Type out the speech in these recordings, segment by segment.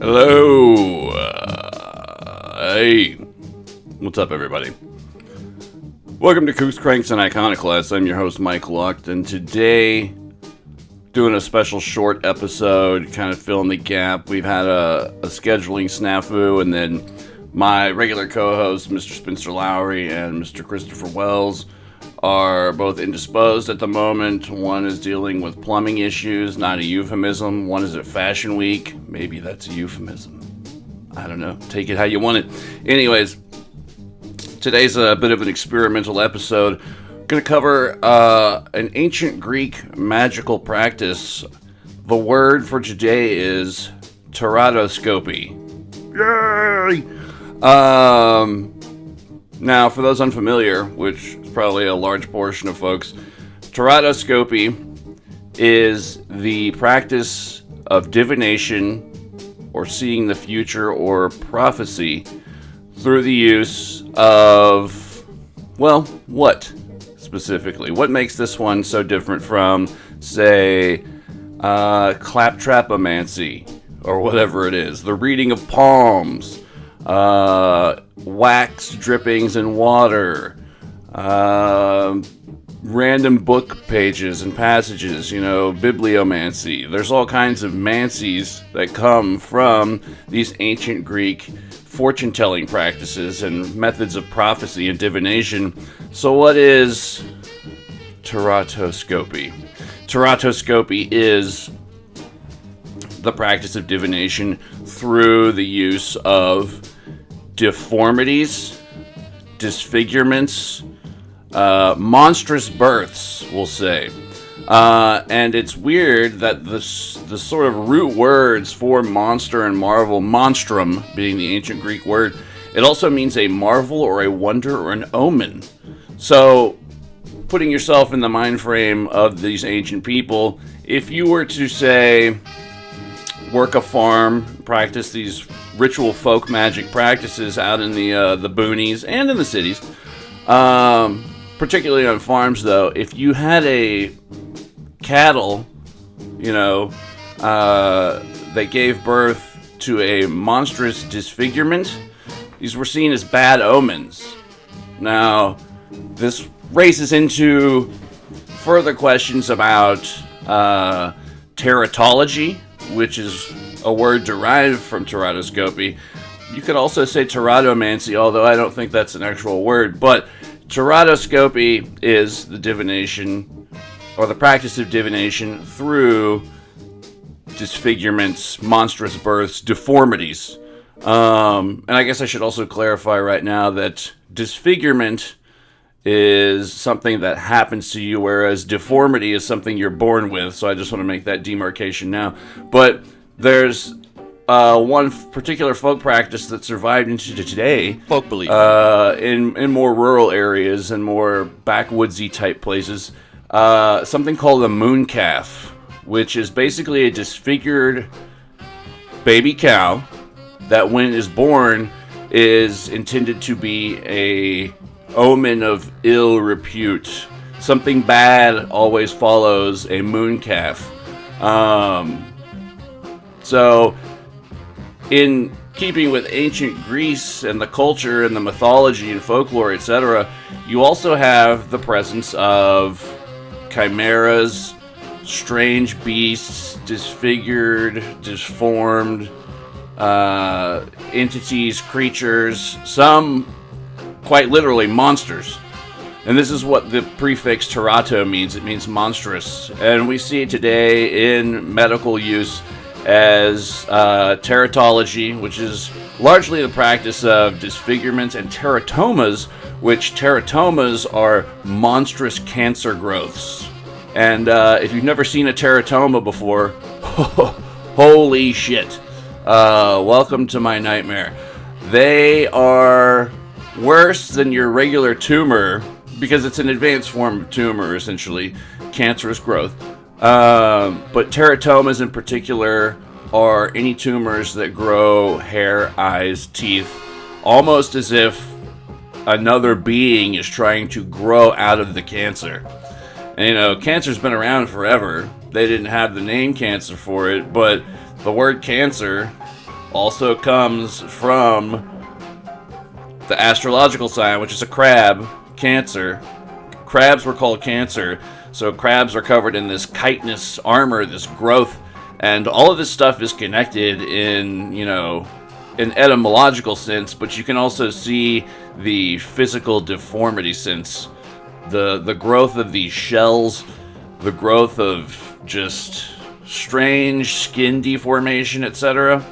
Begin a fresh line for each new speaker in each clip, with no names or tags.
Hello. Hey. What's up, everybody? Welcome to Kooks, Cranks, and Iconoclasts. I'm your host, Mike Lucht, and today, doing a special short episode, kind of filling the gap. We've had a scheduling snafu, and then my regular co-hosts, Mr. Spencer Lowry and Mr. Christopher Wells, are both indisposed at the moment. One is dealing with plumbing issues, not a euphemism. One is at Fashion Week. Maybe that's a euphemism. I don't know. Take it how you want it. Anyways, today's a bit of an experimental episode. I'm going to cover an ancient Greek magical practice. The word for today is teratascopy. Yay! Now, for those unfamiliar, which is probably a large portion of folks, teratascopy is the practice of divination or seeing the future or prophecy through the use of, well, what specifically? What makes this one so different from, say, claptrapomancy or whatever it is? The reading of palms, wax drippings in water, random book pages and passages, bibliomancy. There's all kinds of mancies that come from these ancient Greek fortune-telling practices and methods of prophecy and divination. So what is teratascopy? Teratascopy is the practice of divination through the use of deformities, disfigurements, monstrous births, we'll say. And it's weird that the sort of root words for monster and marvel, monstrum being the ancient Greek word, it also means a marvel or a wonder or an omen. So, putting yourself in the mind frame of these ancient people, if you were to, say, work a farm, practice these ritual folk magic practices out in the boonies and in the cities, particularly on farms, though, if you had a cattle, that gave birth to a monstrous disfigurement, these were seen as bad omens. Now, this raises into further questions about teratology, which is a word derived from teratascopy. You could also say teratomancy, although I don't think that's an actual word, but teratascopy is the divination, or the practice of divination through disfigurements, monstrous births, deformities. And I guess I should also clarify right now that disfigurement is something that happens to you, whereas deformity is something you're born with. So I just want to make that demarcation now. But there's one particular folk practice that survived into today.
Folk belief.
In more rural areas and more backwoodsy type places. Something called a moon calf, which is basically a disfigured baby cow that when it is born is intended to be a omen of ill repute. Something bad always follows a moon calf. So, in keeping with ancient Greece and the culture and the mythology and folklore, etc., you also have the presence of chimeras, strange beasts, disfigured, disformed entities, creatures, some quite literally monsters. And this is what the prefix terato means. It means monstrous. And we see it today in medical use as teratology, which is largely the practice of disfigurements, and teratomas, which teratomas are monstrous cancer growths. And if you've never seen a teratoma before, holy shit. Welcome to my nightmare. They are worse than your regular tumor because it's an advanced form of tumor, essentially, cancerous growth. But teratomas in particular are any tumors that grow hair, eyes, teeth, almost as if another being is trying to grow out of the cancer. And, cancer's been around forever. They didn't have the name cancer for it, but the word cancer also comes from the astrological sign, which is a crab, Cancer. Crabs were called Cancer, so crabs are covered in this chitinous armor, this growth, and all of this stuff is connected in, an etymological sense, but you can also see the physical deformity sense. The growth of these shells, the growth of just strange skin deformation, etc.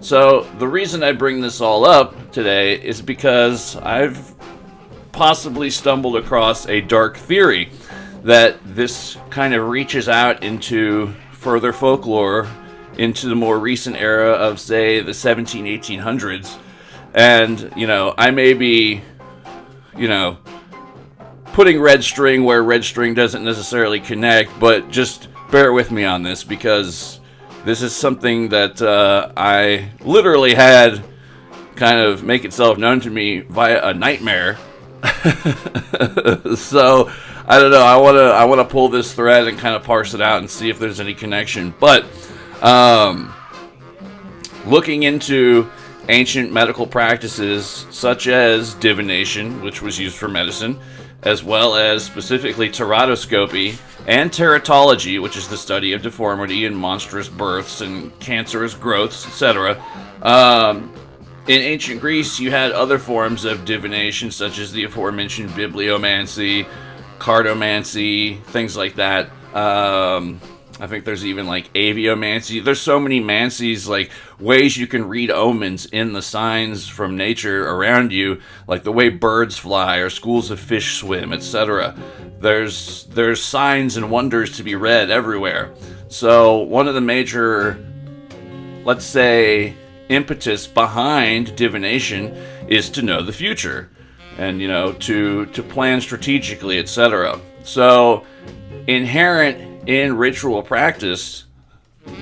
So the reason I bring this all up today is because I've possibly stumbled across a dark theory that this kind of reaches out into further folklore, into the more recent era of, say, the 1800s. And, I may be, putting red string where red string doesn't necessarily connect, but just bear with me on this, because this is something that I literally had kind of make itself known to me via a nightmare. So I don't know. I want to pull this thread and kind of parse it out and see if there's any connection. But looking into ancient medical practices such as divination, which was used for medicine, as well as specifically teratascopy and teratology, which is the study of deformity and monstrous births and cancerous growths, etc. In ancient Greece, you had other forms of divination, such as the aforementioned bibliomancy, cartomancy, things like that. I think there's even like aviomancy. There's so many mancies, like ways you can read omens in the signs from nature around you, like the way birds fly or schools of fish swim, etc. There's signs and wonders to be read everywhere. So one of the major, let's say, impetus behind divination is to know the future and, to plan strategically, etc. So inherent in ritual practice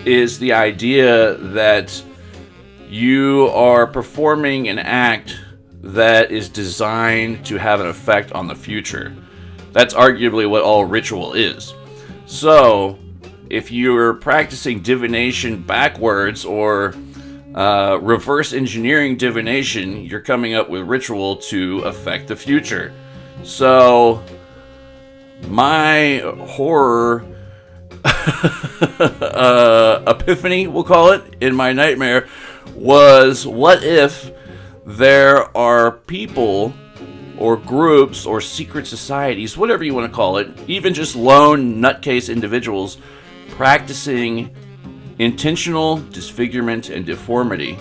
is the idea that you are performing an act that is designed to have an effect on the future. That's arguably what all ritual is. So if you're practicing divination backwards or reverse engineering divination, you're coming up with ritual to affect the future. So my horror epiphany, we'll call it, in my nightmare was, what if there are people or groups or secret societies, whatever you want to call it, even just lone nutcase individuals, practicing intentional disfigurement and deformity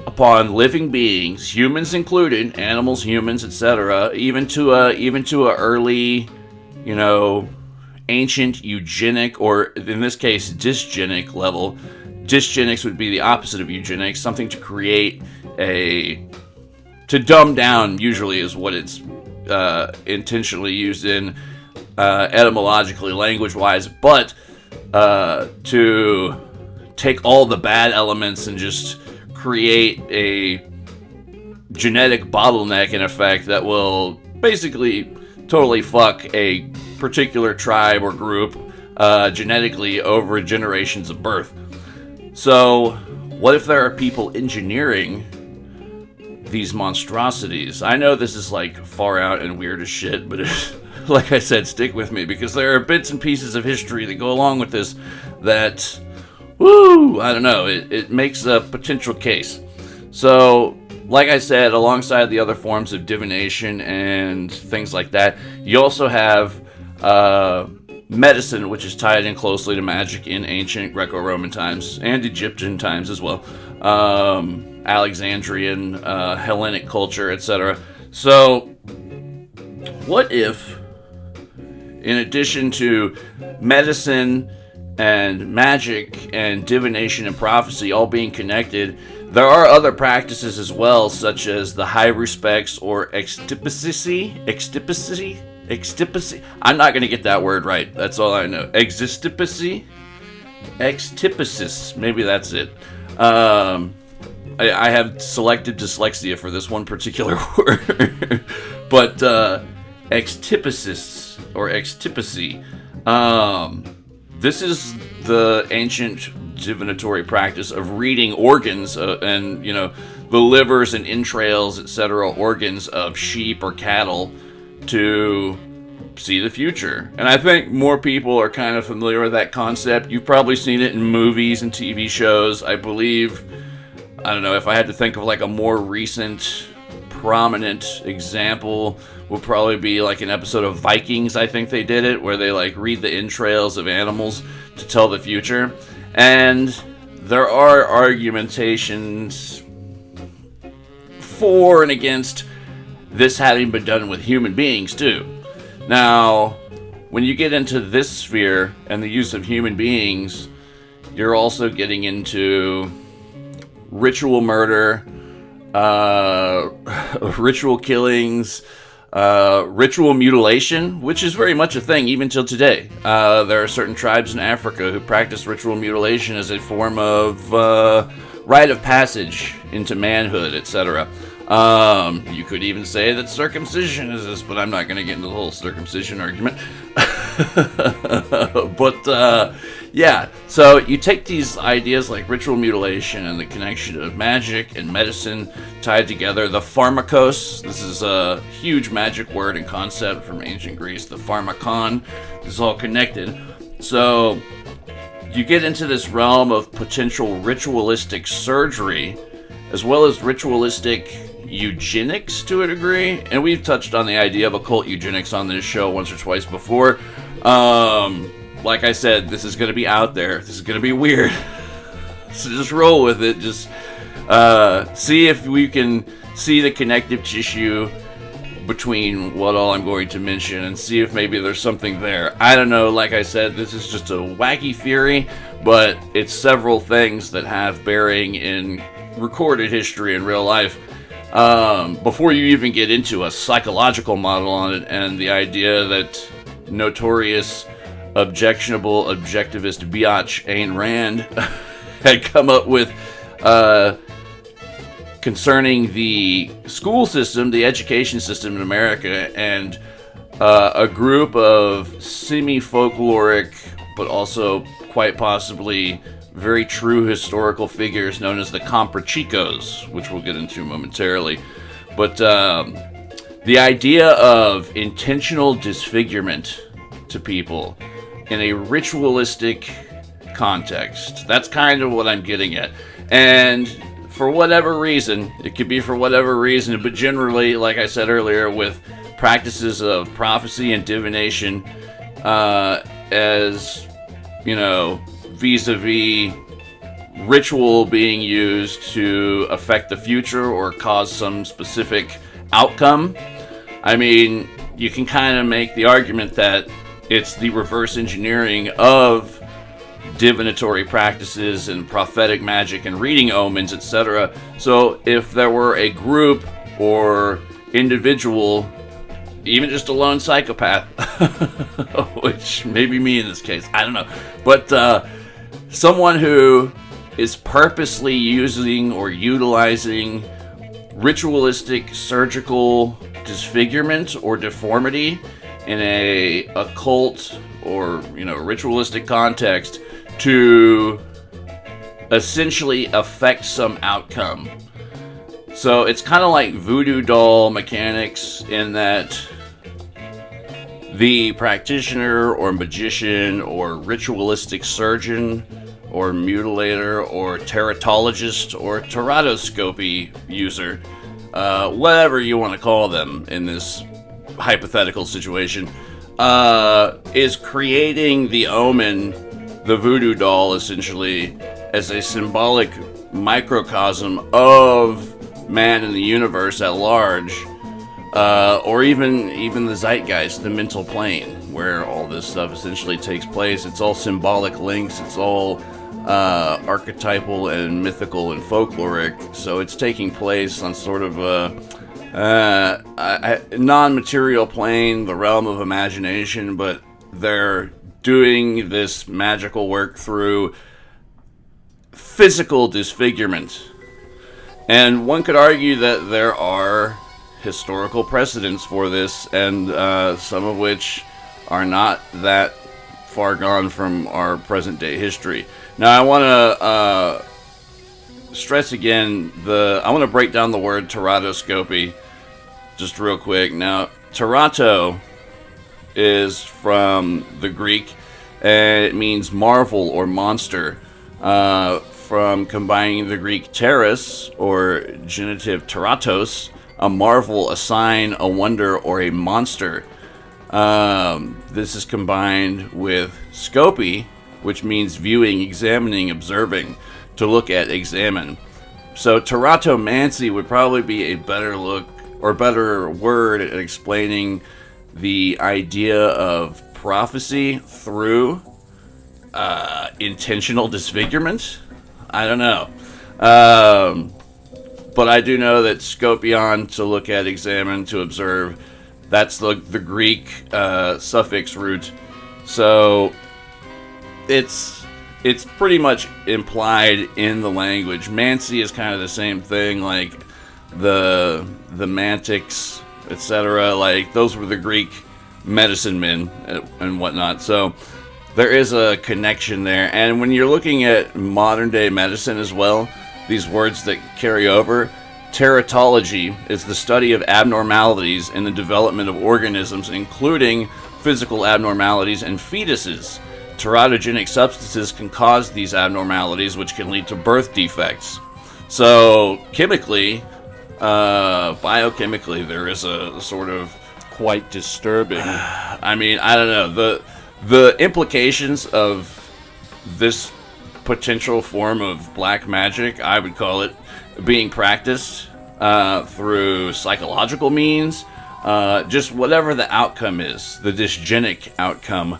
upon living beings, humans included, animals, humans, etc., even to a early, ancient eugenic, or in this case dysgenic level. Dysgenics would be the opposite of eugenics, something to create to dumb down, usually is what it's intentionally used in etymologically, language-wise, but to take all the bad elements and just create a genetic bottleneck, in effect, that will basically totally fuck a particular tribe or group genetically over generations of birth. So what if there are people engineering these monstrosities? I know this is like far out and weird as shit, but like I said, stick with me, because there are bits and pieces of history that go along with this that, I don't know, it makes a potential case. So like I said, alongside the other forms of divination and things like that, you also have medicine, which is tied in closely to magic in ancient Greco-Roman times and Egyptian times as well, Alexandrian, Hellenic culture, etc. So what if, in addition to medicine and magic and divination and prophecy all being connected, there are other practices as well, such as the high respects or extipacy. I'm not going to get that word right. That's all I know. Extipacy? Extipasis. Maybe that's it. I have selective dyslexia for this one particular word. But extipasis or extipacy. This is the ancient divinatory practice of reading organs and, the livers and entrails, etc., organs of sheep or cattle to see the future. And I think more people are kind of familiar with that concept. You've probably seen it in movies and TV shows. I believe, I don't know, if I had to think of like a more recent prominent example, would probably be like an episode of Vikings. I think they did it, where they like read the entrails of animals to tell the future. And there are argumentations for and against this having been done with human beings too. Now, when you get into this sphere and the use of human beings, you're also getting into ritual murder, ritual killings, ritual mutilation, which is very much a thing even till today. There are certain tribes in Africa who practice ritual mutilation as a form of rite of passage into manhood, etc. You could even say that circumcision is this, but I'm not going to get into the whole circumcision argument. But yeah, so you take these ideas like ritual mutilation and the connection of magic and medicine tied together. The pharmakos, this is a huge magic word and concept from ancient Greece. The pharmakon, this is all connected. So you get into this realm of potential ritualistic surgery, as well as ritualistic eugenics to a degree. And we've touched on the idea of occult eugenics on this show once or twice before. Like I said, this is going to be out there. This is going to be weird. So just roll with it. Just see if we can see the connective tissue between what all I'm going to mention and see if maybe there's something there. I don't know. Like I said, this is just a wacky theory, but it's several things that have bearing in recorded history in real life. Before you even get into a psychological model on it and the idea that notorious objectionable objectivist biatch Ayn Rand had come up with concerning the school system, the education system in America, and a group of semi-folkloric but also quite possibly very true historical figures known as the comprachicos, which we'll get into momentarily. But the idea of intentional disfigurement to people in a ritualistic context, that's kind of what I'm getting at. And for whatever reason, it could be for whatever reason, but generally, like I said earlier, with practices of prophecy and divination, as, vis-a-vis ritual being used to affect the future or cause some specific outcome. I mean, you can kind of make the argument that it's the reverse engineering of divinatory practices and prophetic magic and reading omens, etc. So if there were a group or individual, even just a lone psychopath, which may be me in this case, I don't know, but someone who is purposely using or utilizing ritualistic surgical disfigurement or deformity in a occult or ritualistic context to essentially affect some outcome. So it's kind of like voodoo doll mechanics in that the practitioner or magician or ritualistic surgeon or mutilator or teratologist or teratascopy user, whatever you want to call them in this hypothetical situation, is creating the omen, the voodoo doll, essentially, as a symbolic microcosm of man in the universe at large, or even the zeitgeist, the mental plane, where all this stuff essentially takes place. It's all symbolic links. It's all archetypal and mythical and folkloric. So it's taking place on sort of a non-material plane, the realm of imagination, but they're doing this magical work through physical disfigurement. And one could argue that there are historical precedents for this, and some of which are not that far gone from our present day history. Now, I want to stress again, I want to break down the word teratascopy just real quick. Now, terato is from the Greek, and it means marvel or monster. From combining the Greek teras, or genitive teratos, a marvel, a sign, a wonder, or a monster. This is combined with scopy, which means viewing, examining, observing, to look at, examine. So teratomancy would probably be a better look, or better word at explaining the idea of prophecy through intentional disfigurement. I don't know. But I do know that scopion, to look at, examine, to observe, that's the Greek suffix root. So it's pretty much implied in the language. Mancy is kind of the same thing, like the mantics, etc. Like those were the Greek medicine men and whatnot. So there is a connection there. And when you're looking at modern day medicine as well, these words that carry over, teratology is the study of abnormalities in the development of organisms, including physical abnormalities and fetuses. Teratogenic substances can cause these abnormalities, which can lead to birth defects. So chemically, biochemically, there is a sort of quite disturbing. I mean, I don't know, the implications of this potential form of black magic, I would call it, being practiced through psychological means, just whatever the outcome is, the dysgenic outcome,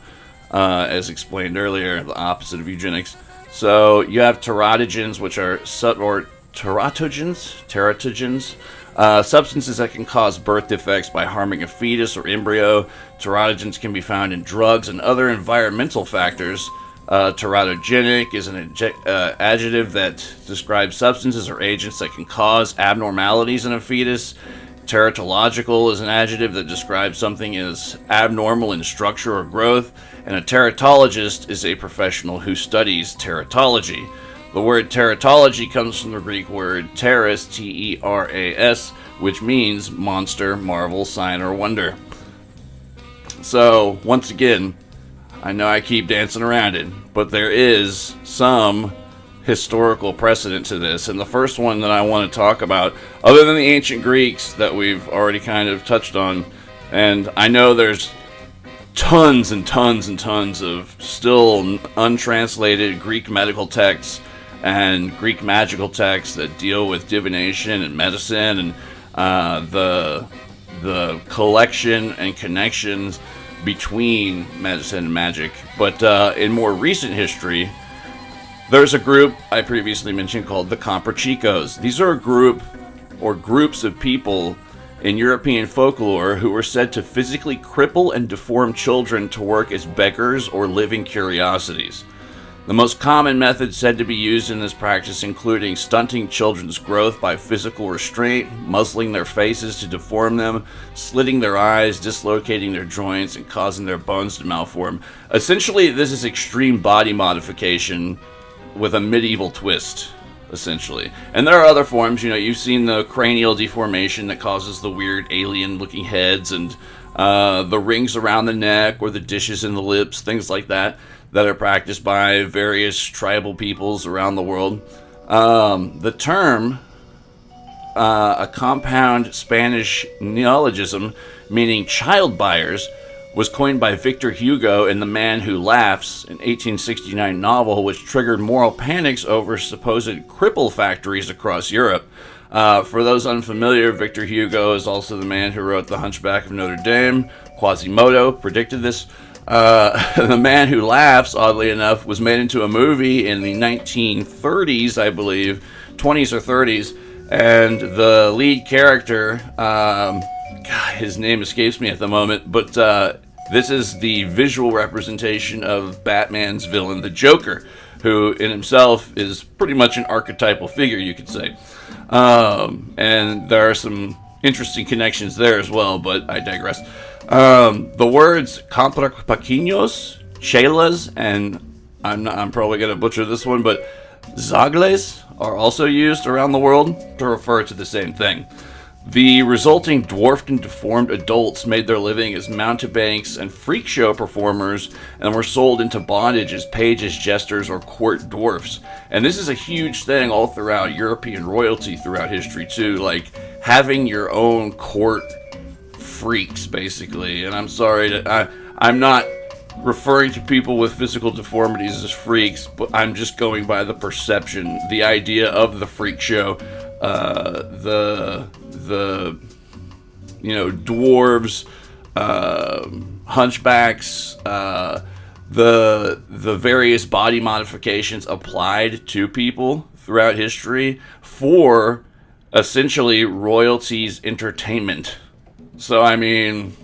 as explained earlier, the opposite of eugenics. So you have teratogens, which are teratogens, substances that can cause birth defects by harming a fetus or embryo. Teratogens can be found in drugs and other environmental factors. Teratogenic is an adjective that describes substances or agents that can cause abnormalities in a fetus. Teratological is an adjective that describes something as abnormal in structure or growth. And a teratologist is a professional who studies teratology. The word teratology comes from the Greek word teras, T-E-R-A-S, which means monster, marvel, sign, or wonder. So, once again, I know I keep dancing around it, but there is some historical precedent to this. And the first one that I want to talk about, other than the ancient Greeks that we've already kind of touched on, and I know there's tons and tons and tons of still untranslated Greek medical texts and Greek magical texts that deal with divination and medicine and the collection and connections between medicine and magic. But in more recent history, there's a group I previously mentioned called the comprachicos. These are a group or groups of people in European folklore who were said to physically cripple and deform children to work as beggars or living curiosities. The most common methods said to be used in this practice including stunting children's growth by physical restraint, muzzling their faces to deform them, slitting their eyes, dislocating their joints, and causing their bones to malform. Essentially, this is extreme body modification with a medieval twist, essentially. And there are other forms. You know, you've seen the cranial deformation that causes the weird alien-looking heads and the rings around the neck or the dishes in the lips, things like that are practiced by various tribal peoples around the world. The term, a compound Spanish neologism meaning child buyers, was coined by Victor Hugo in The Man Who Laughs, an 1869 novel which triggered moral panics over supposed cripple factories across Europe. For those unfamiliar, Victor Hugo is also the man who wrote The Hunchback of Notre Dame. Quasimodo predicted this. The Man Who Laughs, oddly enough, was made into a movie in the 1930s, I believe, 20s or 30s, and the lead character, his name escapes me at the moment, but this is the visual representation of Batman's villain, the Joker, who in himself is pretty much an archetypal figure, you could say. And there are some interesting connections there as well, but I digress. The words comprachicos, chelas, and I'm probably going to butcher this one, but zagles are also used around the world to refer to the same thing. The resulting dwarfed and deformed adults made their living as mountebanks and freak show performers and were sold into bondage as pages, jesters, or court dwarfs. And this is a huge thing all throughout European royalty throughout history too, like having your own court freaks, basically. And I'm sorry that I'm not referring to people with physical deformities as freaks, but I'm just going by the perception, the idea of the freak show, the dwarves, hunchbacks, the various body modifications applied to people throughout history for essentially royalty's entertainment. So I mean,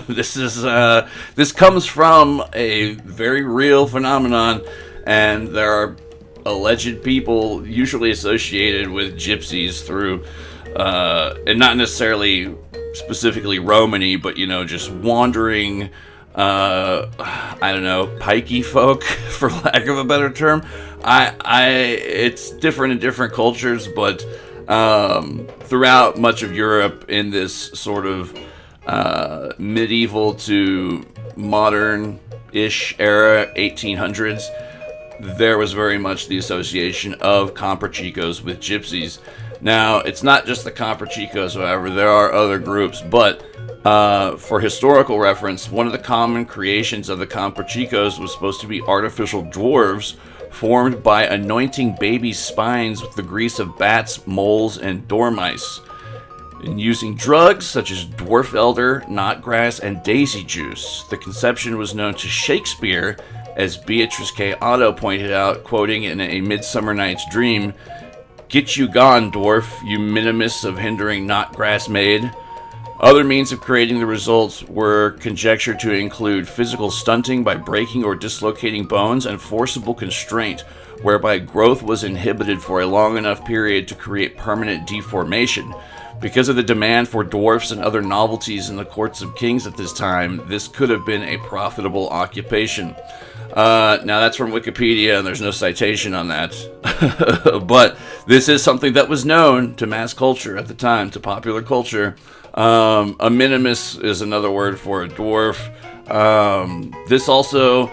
this comes from a very real phenomenon, and there are alleged people usually associated with gypsies through, and not necessarily specifically Romany, but just wandering, pikey folk, for lack of a better term. It's different in different cultures, but throughout much of Europe in this sort of medieval to modern-ish era, 1800s, there was very much the association of comprachicos with gypsies. Now, it's not just the comprachicos, however, there are other groups, but for historical reference, one of the common creations of the comprachicos was supposed to be artificial dwarves formed by anointing babies' spines with the grease of bats, moles, and dormice, and using drugs such as dwarf elder, knotgrass, and daisy juice. The conception was known to Shakespeare, as Beatrice K. Otto pointed out, quoting in A Midsummer Night's Dream, "Get you gone, dwarf, you minimus of hindering knotgrass maid." Other means of creating the results were conjectured to include physical stunting by breaking or dislocating bones and forcible constraint, whereby growth was inhibited for a long enough period to create permanent deformation. Because of the demand for dwarfs and other novelties in the courts of kings at this time, this could have been a profitable occupation. Now that's from Wikipedia, and there's no citation on that. But this is something that was known to mass culture at the time, to popular culture. A minimus is another word for a dwarf. This also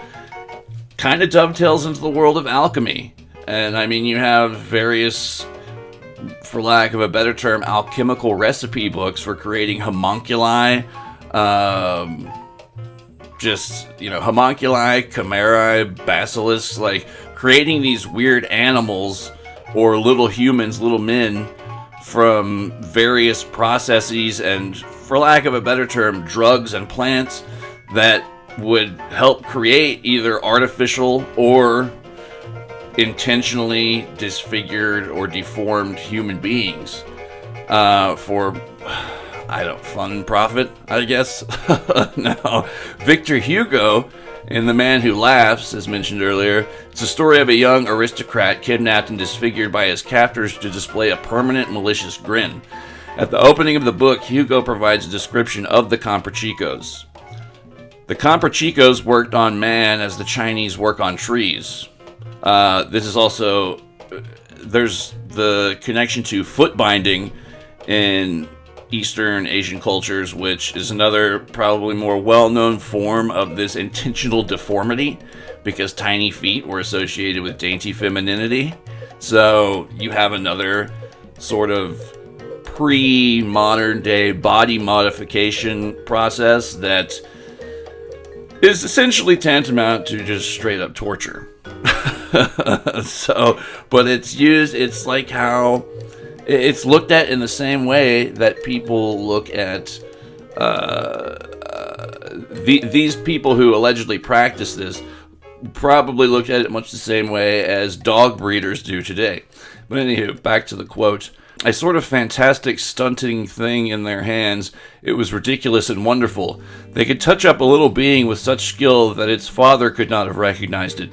kind of dovetails into the world of alchemy. And I mean, you have various, for lack of a better term, alchemical recipe books for creating homunculi, homunculi, chimerae, basilisks, like creating these weird animals or little humans, little men, from various processes and, for lack of a better term, drugs and plants that would help create either artificial or intentionally disfigured or deformed human beings for fun and profit, I guess. Now, Victor Hugo, in The Man Who Laughs, as mentioned earlier, it's a story of a young aristocrat kidnapped and disfigured by his captors to display a permanent malicious grin. At the opening of the book, Hugo provides a description of the comprachicos. The comprachicos worked on man as the Chinese work on trees. This is also, there's the connection to foot binding in Eastern Asian cultures, which is another probably more well-known form of this intentional deformity, because tiny feet were associated with dainty femininity. So you have another sort of pre-modern day body modification process that is essentially tantamount to just straight up torture. But it's like how it's looked at in the same way that people look at these people who allegedly practice this probably look at it much the same way as dog breeders do today. But anywho, back to the quote. A sort of fantastic stunting thing in their hands, it was ridiculous and wonderful. They could touch up a little being with such skill that its father could not have recognized it.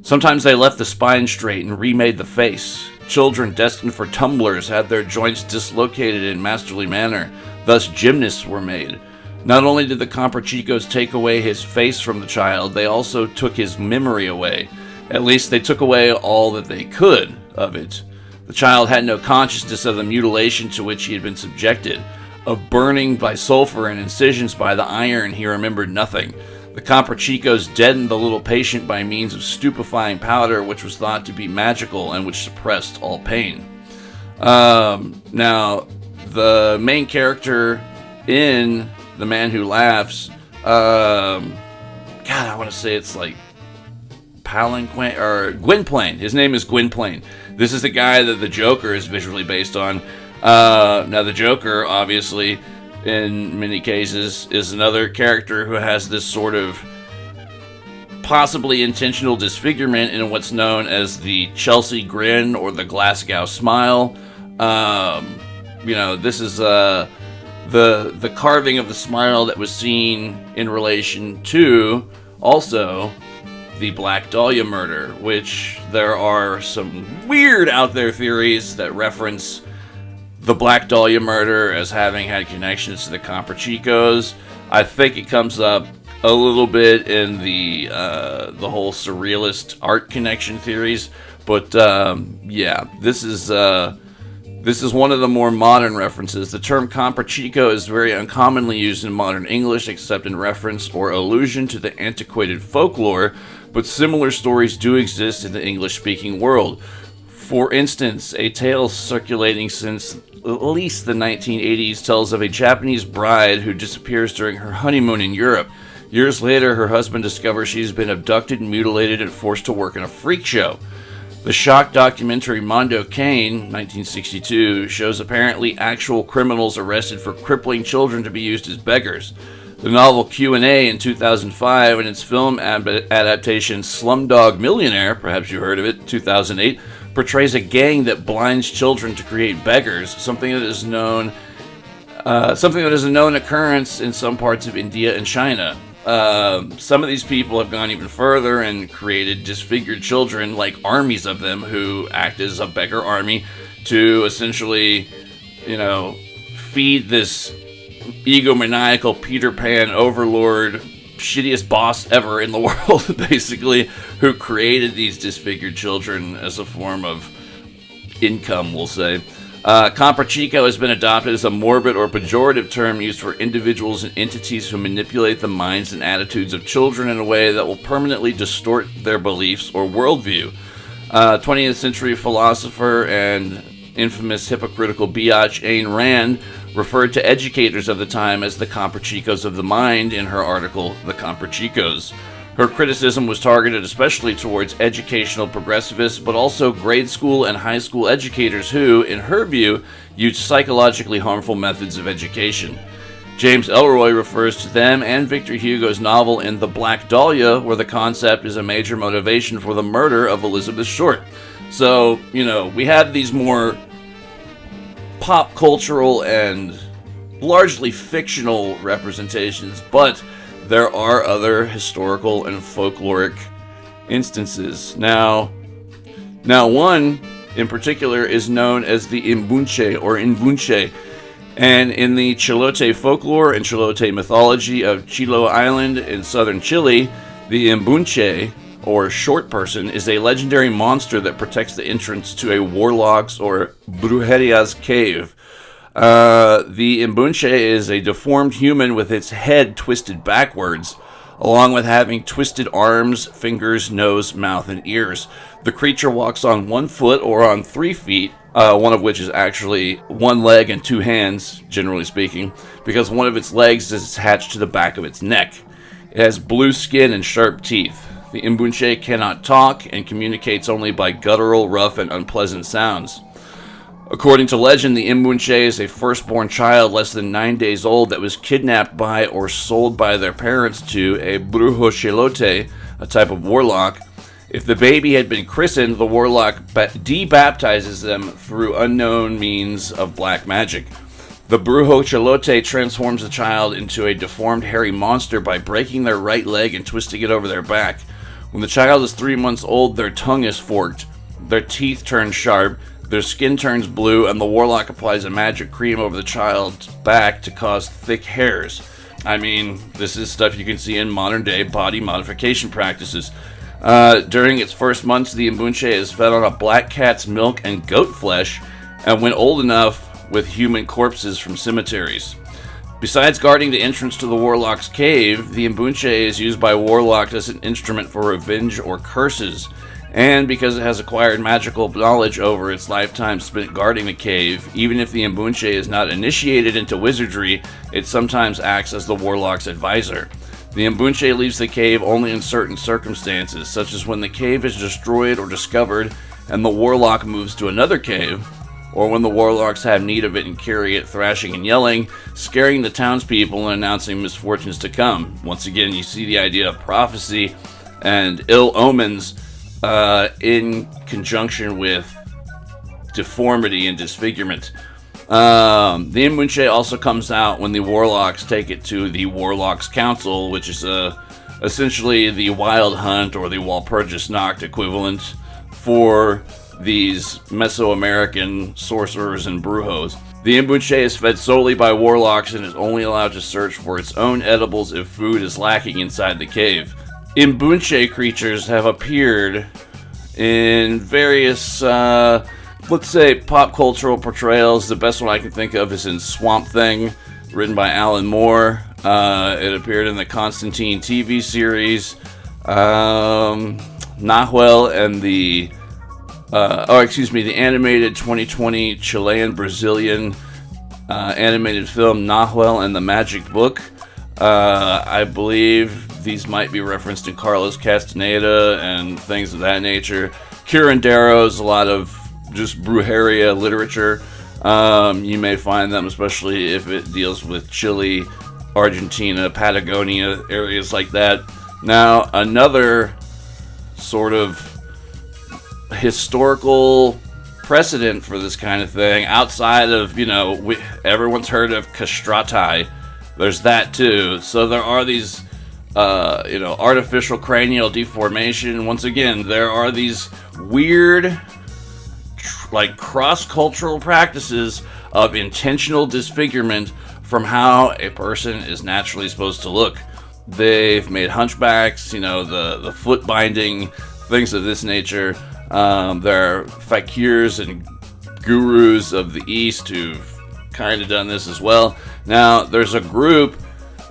Sometimes they left the spine straight and remade the face. Children destined for tumblers had their joints dislocated in masterly manner. Thus gymnasts were made. Not only did the comprachicos take away his face from the child, they also took his memory away. At least they took away all that they could of it. The child had no consciousness of the mutilation to which he had been subjected. Of burning by sulfur and incisions by the iron, he remembered nothing. The comprachicos deadened the little patient by means of stupefying powder, which was thought to be magical and which suppressed all pain. Now, the main character in The Man Who Laughs, God, I want to say it's like Palanquin or Gwynplaine. His name is Gwynplaine. This is the guy that the Joker is visually based on. Now, the Joker, obviously, in many cases, is another character who has this sort of possibly intentional disfigurement in what's known as the Chelsea grin or the Glasgow smile. This is the carving of the smile that was seen in relation to also the Black Dahlia murder, which there are some weird out there theories that reference the Black Dahlia murder as having had connections to the comprachicos. I think it comes up a little bit in the whole surrealist art connection theories, but this is one of the more modern references. The term comprachico is very uncommonly used in modern English, except in reference or allusion to the antiquated folklore, but similar stories do exist in the English-speaking world. For instance, a tale circulating since at least the 1980s tells of a Japanese bride who disappears during her honeymoon in Europe. Years later, her husband discovers she's been abducted, mutilated, and forced to work in a freak show. The shock documentary Mondo Cane, 1962, shows apparently actual criminals arrested for crippling children to be used as beggars. The novel Q&A in 2005 and its film adaptation Slumdog Millionaire, perhaps you heard of it, 2008, portrays a gang that blinds children to create beggars, something that is a known occurrence in some parts of India and China. Some of these people have gone even further and created disfigured children, like armies of them, who act as a beggar army to essentially, feed this egomaniacal Peter Pan overlord, shittiest boss ever in the world, basically, who created these disfigured children as a form of income, we'll say. Comprachico has been adopted as a morbid or pejorative term used for individuals and entities who manipulate the minds and attitudes of children in a way that will permanently distort their beliefs or worldview. 20th century philosopher and infamous hypocritical biatch Ayn Rand referred to educators of the time as the comprachicos of the mind in her article, The Comprachicos. Her criticism was targeted especially towards educational progressivists, but also grade school and high school educators who, in her view, used psychologically harmful methods of education. James Ellroy refers to them and Victor Hugo's novel in The Black Dahlia, where the concept is a major motivation for the murder of Elizabeth Short. So, we have these more pop cultural and largely fictional representations, but there are other historical and folkloric instances. Now one in particular is known as the imbunche or imbunche, and in the Chilote folklore and Chilote mythology of Chilo Island in southern Chile, the imbunche, or short person, is a legendary monster that protects the entrance to a warlock's or brujeria's cave. The imbunche is a deformed human with its head twisted backwards, along with having twisted arms, fingers, nose, mouth, and ears. The creature walks on 1 foot or on 3 feet, one of which is actually 1 leg and 2 hands, generally speaking, because one of its legs is attached to the back of its neck. It has blue skin and sharp teeth. The imbunche cannot talk and communicates only by guttural, rough, and unpleasant sounds. According to legend, the imbunche is a firstborn child less than 9 days old that was kidnapped by or sold by their parents to a brujo chilote, a type of warlock. If the baby had been christened, the warlock debaptizes them through unknown means of black magic. The brujo chilote transforms the child into a deformed hairy monster by breaking their right leg and twisting it over their back. When the child is 3 months old, their tongue is forked, their teeth turn sharp, their skin turns blue, and the warlock applies a magic cream over the child's back to cause thick hairs. I mean, this is stuff you can see in modern day body modification practices. During its first months, the imbunche is fed on a black cat's milk and goat flesh, and when old enough, with human corpses from cemeteries. Besides guarding the entrance to the warlock's cave, the imbunche is used by warlocks as an instrument for revenge or curses. And because it has acquired magical knowledge over its lifetime spent guarding the cave, even if the imbunche is not initiated into wizardry, it sometimes acts as the warlock's advisor. The imbunche leaves the cave only in certain circumstances, such as when the cave is destroyed or discovered and the warlock moves to another cave, or when the warlocks have need of it and carry it thrashing and yelling, scaring the townspeople and announcing misfortunes to come. Once again, you see the idea of prophecy and ill omens in conjunction with deformity and disfigurement. The imbunche also comes out when the warlocks take it to the Warlocks Council, which is essentially the Wild Hunt or the Walpurgis Nacht equivalent for these Mesoamerican sorcerers and brujos. The imbunche is fed solely by warlocks and is only allowed to search for its own edibles if food is lacking inside the cave. Imbunche creatures have appeared in various, let's say, pop cultural portrayals. The best one I can think of is in Swamp Thing, written by Alan Moore. It appeared in the Constantine TV series. Nahuel and the animated 2020 Chilean-Brazilian animated film Nahuel and the Magic Book. I believe these might be referenced in Carlos Castaneda and things of that nature. Curanderos, a lot of just brujeria literature. You may find them, especially if it deals with Chile, Argentina, Patagonia, areas like that. Now, another sort of historical precedent for this kind of thing, outside of, everyone's heard of castrati. There's that too. So there are these, artificial cranial deformation. Once again, there are these weird, cross-cultural practices of intentional disfigurement from how a person is naturally supposed to look. They've made hunchbacks, the foot binding, things of this nature. There are fakirs and gurus of the East who've kind of done this as well. Now, there's a group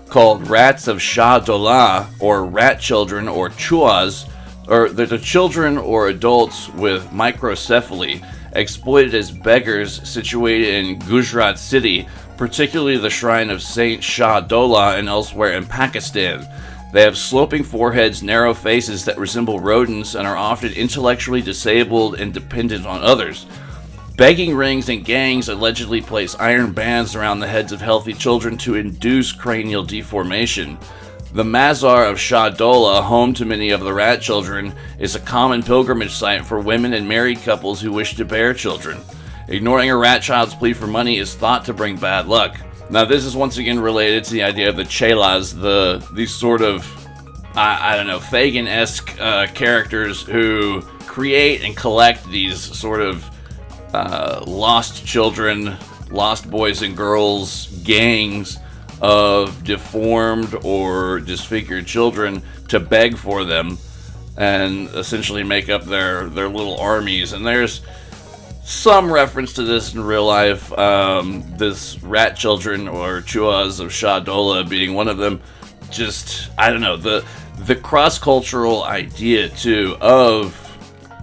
called Rats of Shah Dola, or rat children, or chuas, or they're the children or adults with microcephaly, exploited as beggars situated in Gujarat city, particularly the shrine of Saint Shah Dola and elsewhere in Pakistan. They have sloping foreheads, narrow faces that resemble rodents, and are often intellectually disabled and dependent on others. Begging rings and gangs allegedly place iron bands around the heads of healthy children to induce cranial deformation. The Mazar of Shah Dola, home to many of the rat children, is a common pilgrimage site for women and married couples who wish to bear children. Ignoring a rat child's plea for money is thought to bring bad luck. Now, this is once again related to the idea of the chelas, these sort of, Fagin-esque characters who create and collect these sort of lost children, lost boys and girls, gangs of deformed or disfigured children to beg for them and essentially make up their little armies. And there's some reference to this in real life, this rat children or chuas of Shah Dola being one of them. Just, the cross-cultural idea too of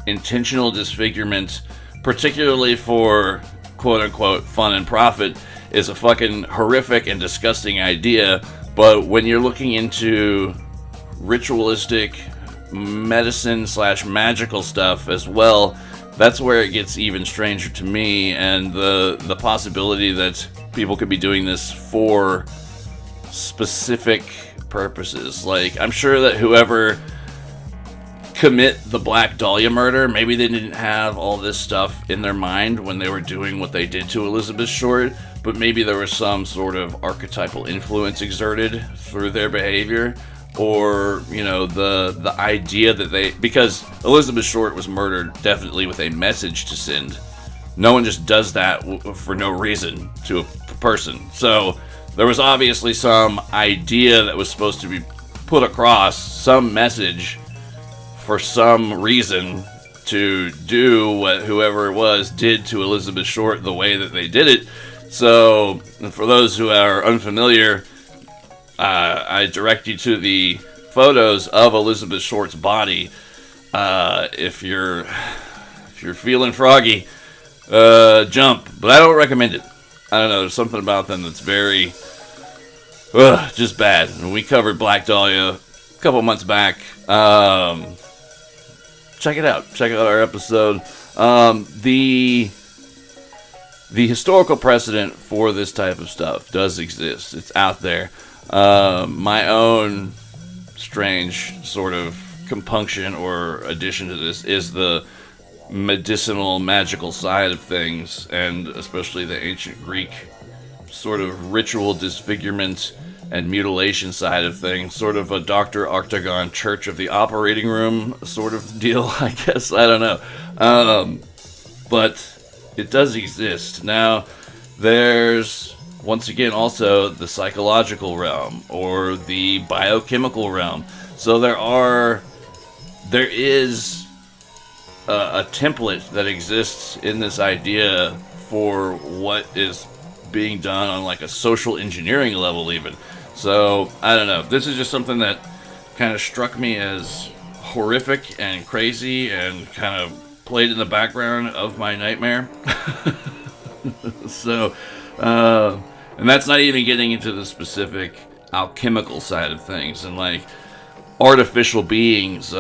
intentional disfigurement, particularly for quote-unquote fun and profit, is a fucking horrific and disgusting idea. But when you're looking into ritualistic medicine / magical stuff as well, that's where it gets even stranger to me, and the possibility that people could be doing this for specific purposes. Like, I'm sure that whoever commit the Black Dahlia murder, maybe they didn't have all this stuff in their mind when they were doing what they did to Elizabeth Short, but maybe there was some sort of archetypal influence exerted through their behavior, or, the idea that because Elizabeth Short was murdered definitely with a message to send. No one just does that for no reason to a person. So there was obviously some idea that was supposed to be put across, some message for some reason to do what whoever it was did to Elizabeth Short the way that they did it. So, for those who are unfamiliar, I direct you to the photos of Elizabeth Short's body. If you're feeling froggy, jump. But I don't recommend it. I don't know. There's something about them that's very, just bad. And we covered Black Dahlia a couple months back. Check it out. Check out our episode. The historical precedent for this type of stuff does exist. It's out there. My own strange sort of compunction or addition to this is the medicinal, magical side of things, and especially the ancient Greek sort of ritual disfigurement and mutilation side of things. Sort of a Dr. Octagon Church of the Operating Room sort of deal, I guess. I don't know. But it does exist. Now, there's, once again, also the psychological realm or the biochemical realm. So there is a template that exists in this idea for what is being done on like a social engineering level even. So, I don't know. This is just something that kind of struck me as horrific and crazy and kind of played in the background of my nightmare. So, and that's not even getting into the specific alchemical side of things and like artificial beings,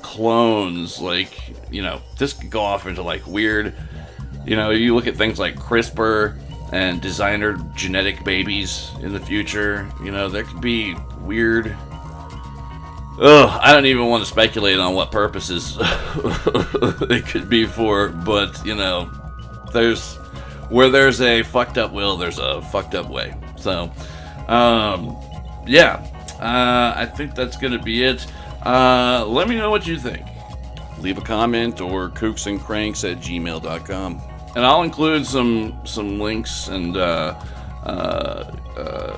clones, like, you know, this could go off into like weird, you know, you look at things like CRISPR and designer genetic babies in the future, you know, there could be weird. I don't even want to speculate on what purposes it could be for, but, you know, where there's a fucked up will, there's a fucked up way. So, yeah, I think that's going to be it. Let me know what you think. Leave a comment or kooksandcranks@gmail.com. And I'll include some links and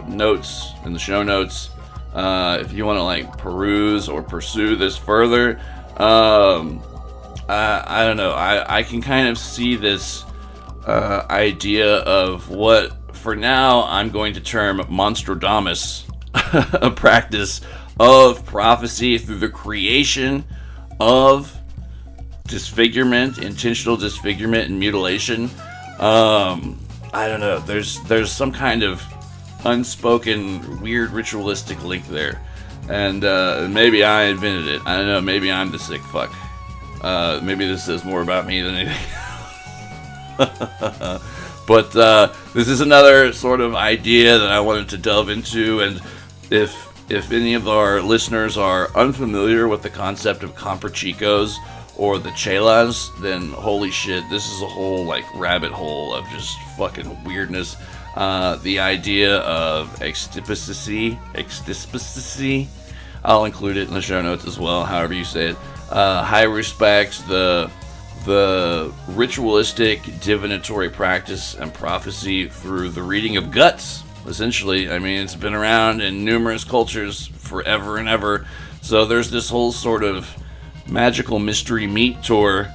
notes in the show notes. If you want to like peruse or pursue this further, I don't know. I can kind of see this idea of what, for now, I'm going to term Monstrodamus, a practice of prophecy through the creation of disfigurement, intentional disfigurement, and mutilation. I don't know. There's some kind of unspoken, weird, ritualistic link there. And maybe I invented it. I don't know. Maybe I'm the sick fuck. Maybe this says more about me than anything. But this is another sort of idea that I wanted to delve into. And if any of our listeners are unfamiliar with the concept of comprachicos or the chelas, then holy shit, this is a whole like rabbit hole of just fucking weirdness. The idea of extipicacy, I'll include it in the show notes as well, however you say it. High respect, the ritualistic divinatory practice and prophecy through the reading of guts, essentially. I mean, it's been around in numerous cultures forever and ever. So there's this whole sort of magical mystery meat tour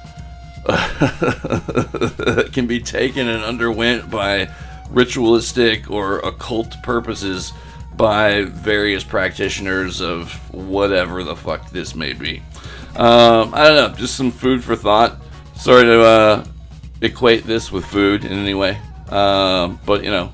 that can be taken and underwent by ritualistic or occult purposes by various practitioners of whatever the fuck this may be. I don't know, just some food for thought. Sorry to equate this with food in any way, but you know,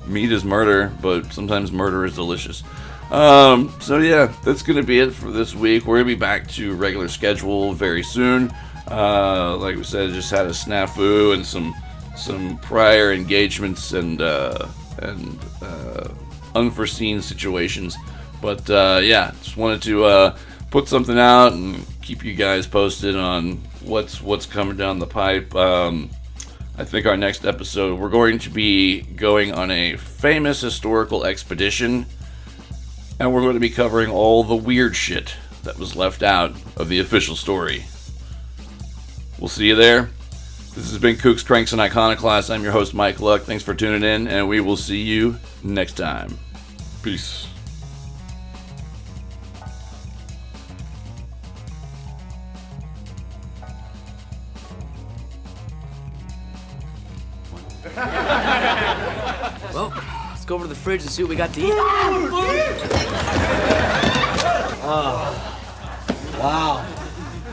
meat is murder, but sometimes murder is delicious. So yeah, that's gonna be it for this week. We're gonna be back to regular schedule very soon. Like we said, just had a snafu and some prior engagements and unforeseen situations. But yeah, just wanted to put something out and keep you guys posted on what's coming down the pipe. I think our next episode, we're going to be going on a famous historical expedition, and we're going to be covering all the weird shit that was left out of the official story. We'll see you there. This has been Kooks, Cranks, and Iconoclasts. I'm your host, Mike Luck. Thanks for tuning in, and we will see you next time. Peace.
Well, let's go over to the fridge and see what we got to eat.
Wow.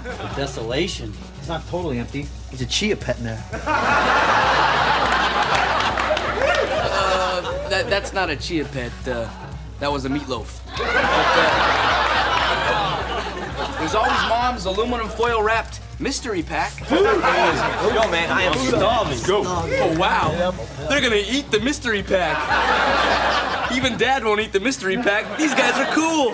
The desolation. It's not totally empty. There's a chia pet in there.
That's not a chia pet. That was a meatloaf. There's always Mom's aluminum foil wrapped mystery pack.
Yo, man, I am starving.
Go. Oh, wow. They're gonna eat the mystery pack. Even Dad won't eat the mystery pack. These guys are cool.